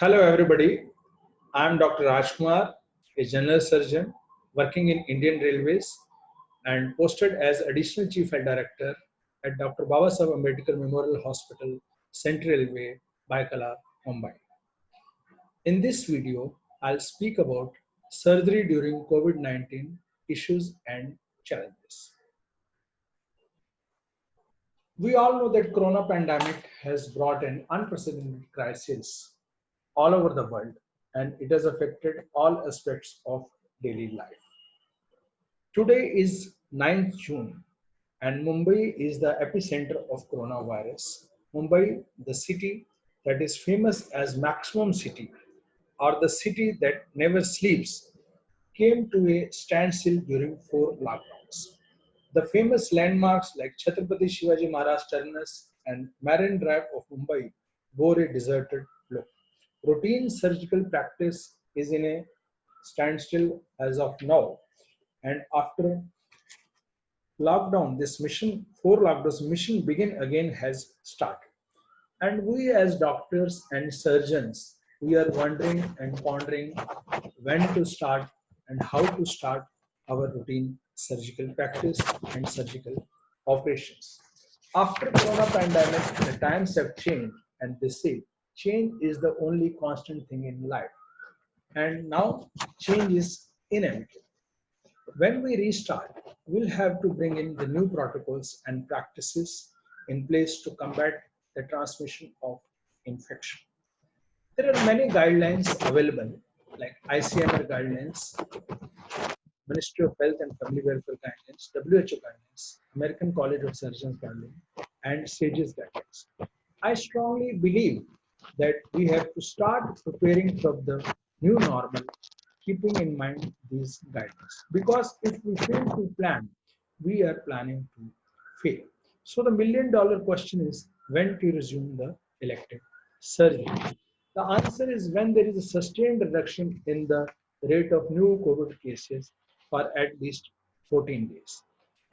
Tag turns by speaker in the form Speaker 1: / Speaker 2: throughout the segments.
Speaker 1: Hello, everybody. I'm Dr. Rajkumar, a general surgeon working in Indian Railways and posted as Additional Chief Health Director at Dr. Babasaheb Ambedkar Memorial Hospital, Central Railway, Baikala, Mumbai. In this video, I'll speak about surgery during COVID-19 issues and challenges. We all know that corona pandemic has brought an unprecedented crisis all over the world, and it has affected all aspects of daily life. Today is 9th June, and Mumbai is the epicenter of coronavirus. Mumbai, the city that is famous as maximum city or the city that never sleeps, came to a standstill during 4 lockdowns. The famous landmarks like Chhatrapati Shivaji Maharaj Terminus and Marine Drive of Mumbai bore a deserted look. Routine surgical practice is in a standstill as of now, and after lockdown, this mission, 4 lockdowns mission begin again has started. And we as doctors and surgeons, we are wondering and pondering when to start and how to start our routine surgical practice and surgical operations. After corona pandemic, the times have changed and they say change is the only constant thing in life. And now change is inevitable. When we restart, we'll have to bring in the new protocols and practices in place to combat the transmission of infection. There are many guidelines available, like ICMR guidelines, Ministry of Health and Family Welfare guidelines, WHO guidelines, American College of Surgeons guidelines, and SAGES guidelines. I strongly believe that we have to start preparing for the new normal, keeping in mind these guidelines. Because if we fail to plan, we are planning to fail. So the $1 million question is when to resume the elective surgery. The answer is when there is a sustained reduction in the rate of new COVID cases for at least 14 days.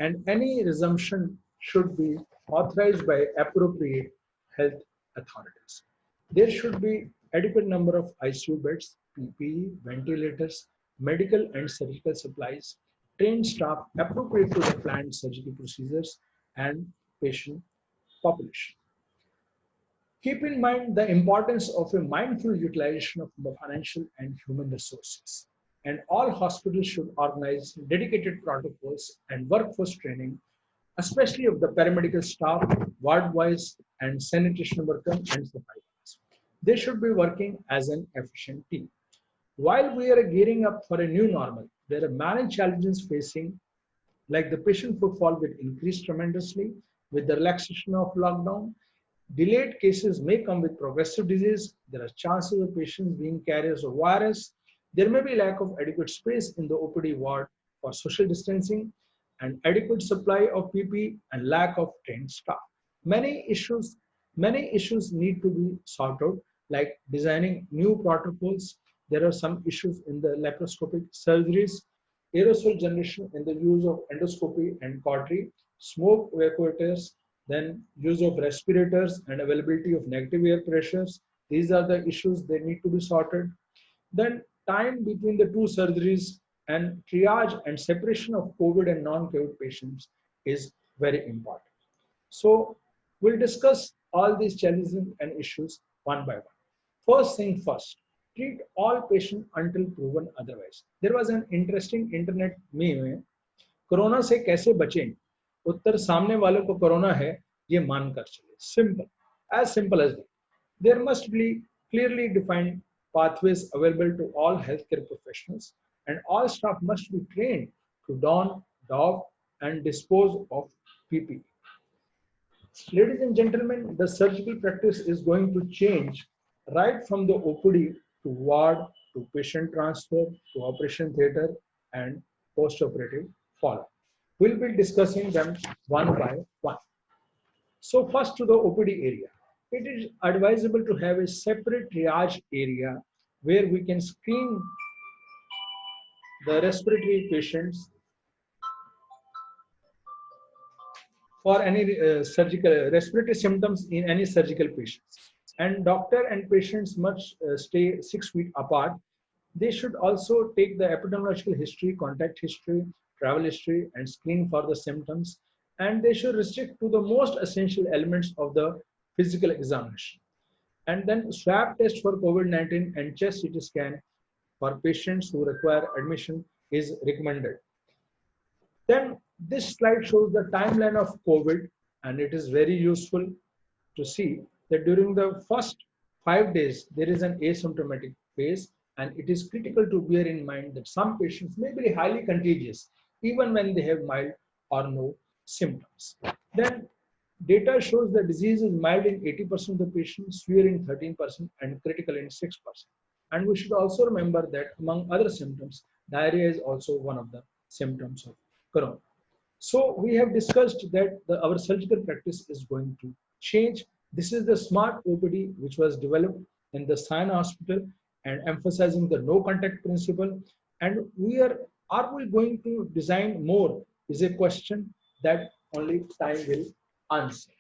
Speaker 1: And any resumption should be authorized by appropriate health authorities. There should be adequate number of ICU beds, PPE, ventilators, medical and surgical supplies, trained staff appropriate to the planned surgical procedures and patient population. Keep in mind the importance of a mindful utilization of the financial and human resources. And all hospitals should organize dedicated protocols and workforce training, especially of the paramedical staff, ward boys, and sanitation workers and suppliers. They should be working as an efficient team. While we are gearing up for a new normal, there are many challenges facing, like the patient footfall will increase tremendously with the relaxation of lockdown. Delayed cases may come with progressive disease. There are chances of patients being carriers of virus. There may be lack of adequate space in the OPD ward for social distancing and adequate supply of PPE and lack of trained staff. Many issues, many issues need to be sorted out, like designing new protocols. There are some issues in the laparoscopic surgeries, aerosol generation in the use of endoscopy and cautery, smoke evacuators, then use of respirators and availability of negative air pressures. These are the issues that need to be sorted. Then time between the two surgeries and triage and separation of COVID and non-COVID patients is very important. So we'll discuss all these challenges and issues one by one. First thing first, treat all patients until proven otherwise. There was an interesting internet meme, corona से कैसे बचें, उत्तर सामने वालों को corona है ये मानकर चले. Simple as that. There must be clearly defined pathways available to all healthcare professionals, and all staff must be trained to don, doff, and dispose of PPE. Ladies and gentlemen, the surgical practice is going to change right from the OPD to ward to patient transfer to operation theatre and post-operative follow-up. We'll be discussing them one by one. So first to the OPD area. It is advisable to have a separate triage area where we can screen the respiratory patients for any surgical respiratory symptoms in any surgical patients. And doctor and patients must stay 6 feet apart. They should also take the epidemiological history, contact history, travel history, and screen for the symptoms. And they should restrict to the most essential elements of the physical examination. And then swab test for COVID-19 and chest CT scan for patients who require admission is recommended. Then this slide shows the timeline of COVID, and it is very useful to see that during the first 5 days, there is an asymptomatic phase, and it is critical to bear in mind that some patients may be highly contagious even when they have mild or no symptoms. Then data shows the disease is mild in 80% of the patients, severe in 13%, and critical in 6%. And we should also remember that among other symptoms, diarrhea is also one of the symptoms of corona. So we have discussed that our surgical practice is going to change. This is the smart OPD which was developed in the Sion Hospital and emphasizing the no contact principle. And are we going to design more is a question that only time will answer.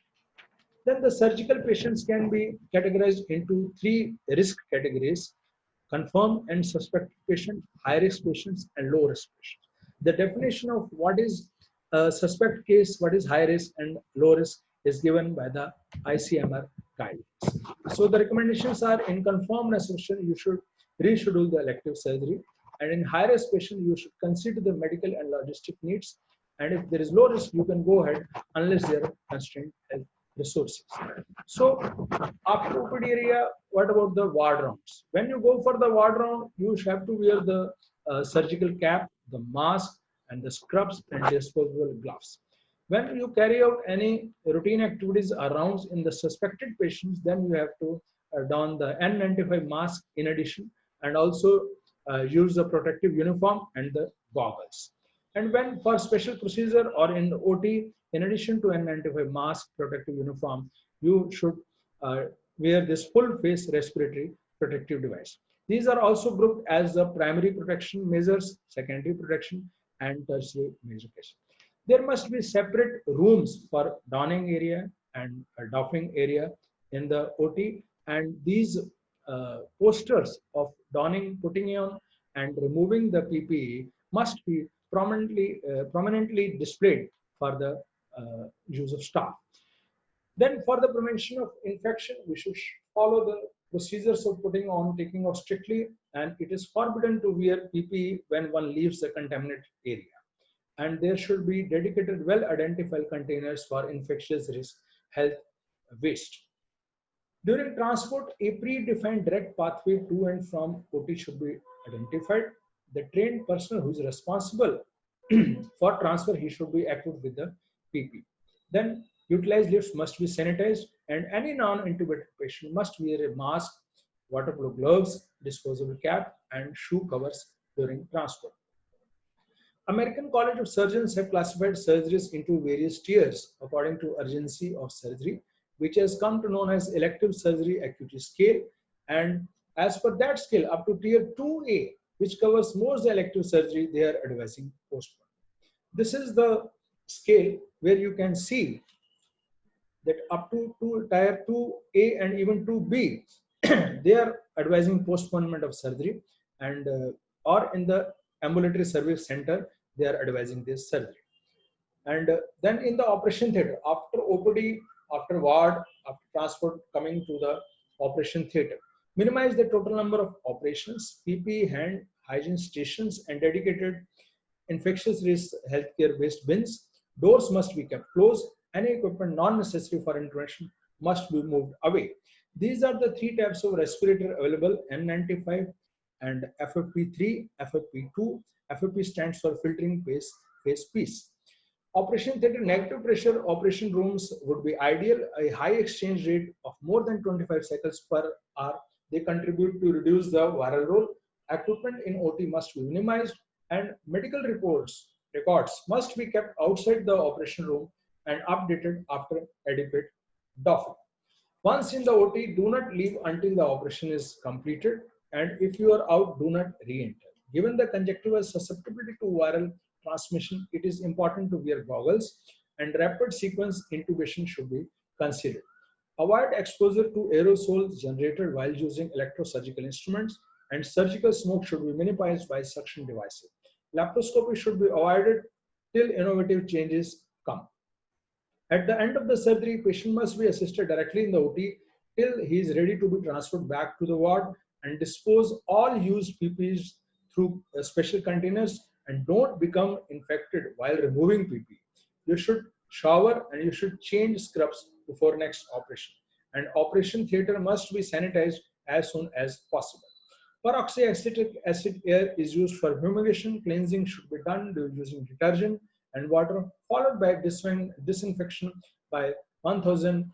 Speaker 1: Then the surgical patients can be categorized into three risk categories: confirmed and suspected patients, high risk patients, and low risk patients. The definition of what is a suspect case, what is high risk and low risk is given by the ICMR guidelines. So the recommendations are: in confirmed assumption, you should reschedule the elective surgery, and in high risk patient, you should consider the medical and logistic needs. And if there is low risk, you can go ahead unless there are constrained health resources. So after OPD area, what about the ward rounds? When you go for the ward round, you have to wear the surgical cap, the mask, and the scrubs and disposable gloves. When you carry out any routine activities or rounds in the suspected patients, then you have to don the N95 mask in addition, and also use the protective uniform and the goggles. And when for special procedure or in the OT, in addition to N95 mask, protective uniform, you should wear this full face respiratory protective device. These are also grouped as the primary protection measures, secondary protection, and tertiary measures. There must be separate rooms for donning area and doffing area in the OT, and these posters of donning, putting on, and removing the PPE must be prominently displayed for the use of staff. Then for the prevention of infection, we should follow the procedures of putting on, taking off strictly, and it is forbidden to wear PPE when one leaves the contaminated area. And there should be dedicated, well-identified containers for infectious risk health waste. During transport, a predefined direct pathway to and from OT should be identified. The trained person who is responsible for transfer, he should be equipped with the PP. Then utilized lifts must be sanitized, and any non-intubated patient must wear a mask, waterproof gloves, disposable cap, and shoe covers during transport. American College of Surgeons have classified surgeries into various tiers according to urgency of surgery, which has come to known as elective surgery acuity scale. And as per that scale, up to tier 2A, which covers most elective surgery, they are advising postpone. This is the scale where you can see that up to tier 2A and even 2B, they are advising postponement of surgery, and or in the ambulatory service center, they are advising this surgery. And then in the operation theater, after OPD, after ward, after transport, coming to the operation theater, minimize the total number of operations, PPE, hand hygiene stations, and dedicated infectious risk healthcare waste bins. Doors must be kept closed. Any equipment not necessary for intervention must be moved away. These are the three types of respirator available: N95 and FFP3, FFP2. FFP stands for filtering phase piece. Operation theater negative pressure operation rooms would be ideal. A high exchange rate of more than 25 cycles per hour, they contribute to reduce the viral load. Equipment in OT must be minimized, and medical records must be kept outside the operation room and updated after adequate doffing. Once in the OT, do not leave until the operation is completed, and if you are out, do not re-enter. Given the conjunctival susceptibility to viral transmission, it is important to wear goggles, and rapid sequence intubation should be considered. Avoid exposure to aerosols generated while using electrosurgical instruments, and surgical smoke should be minimized by suction devices. Laparoscopy should be avoided till innovative changes come. At the end of the surgery, patient must be assisted directly in the OT till he is ready to be transferred back to the ward, and dispose all used PPEs through special containers, and don't become infected while removing PPE. You should shower and you should change scrubs before next operation. And operation theater must be sanitized as soon as possible. Peroxyacetic acid air is used for fumigation. Cleansing should be done using detergent and water, followed by disinfection by 1000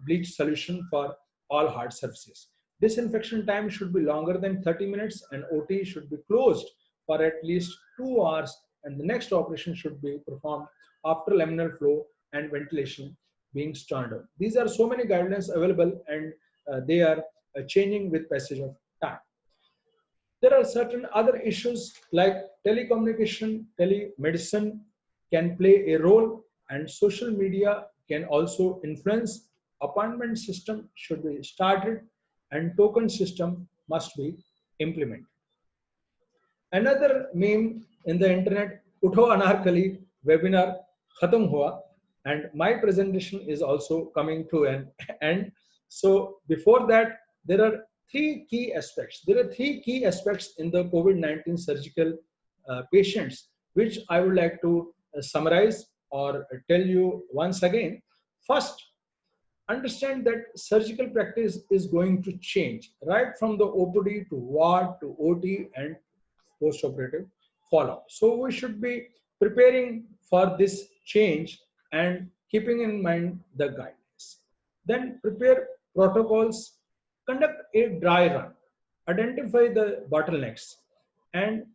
Speaker 1: bleach solution for all hard surfaces. Disinfection time should be longer than 30 minutes, and OT should be closed for at least 2 hours, and the next operation should be performed after laminar flow and ventilation being turned on. These are so many guidelines available, and they are changing with passage of time. There are certain other issues like telecommunication, telemedicine can play a role, and social media can also influence. Appointment system should be started, and token system must be implemented. Another meme in the internet, Utho Anarkali webinar khatam hua, and my presentation is also coming to an end. So before that, there are three key aspects. There are three key aspects in the COVID-19 surgical patients, which I would like to summarize or tell you once again. First, understand that surgical practice is going to change right from the OPD to ward to OT and post-operative follow-up. So we should be preparing for this change and keeping in mind the guidelines. Then prepare protocols, conduct a dry run, identify the bottlenecks, and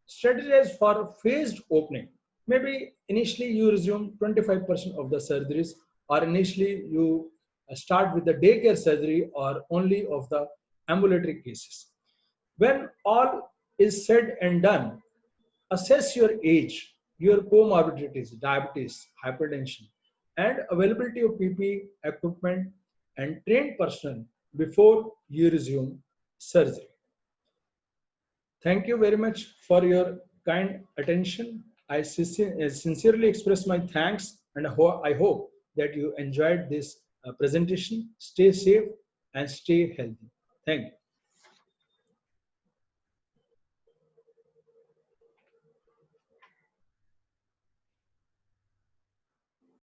Speaker 1: strategize for phased opening. Maybe initially you resume 25% of the surgeries, or initially you start with the daycare surgery or only of the ambulatory cases. When all is said and done, assess your age, your comorbidities, diabetes, hypertension, and availability of PPE equipment and trained personnel before you resume surgery. Thank you very much for your kind attention. I sincerely express my thanks, and I hope that you enjoyed this presentation. Stay safe and stay healthy. Thank you.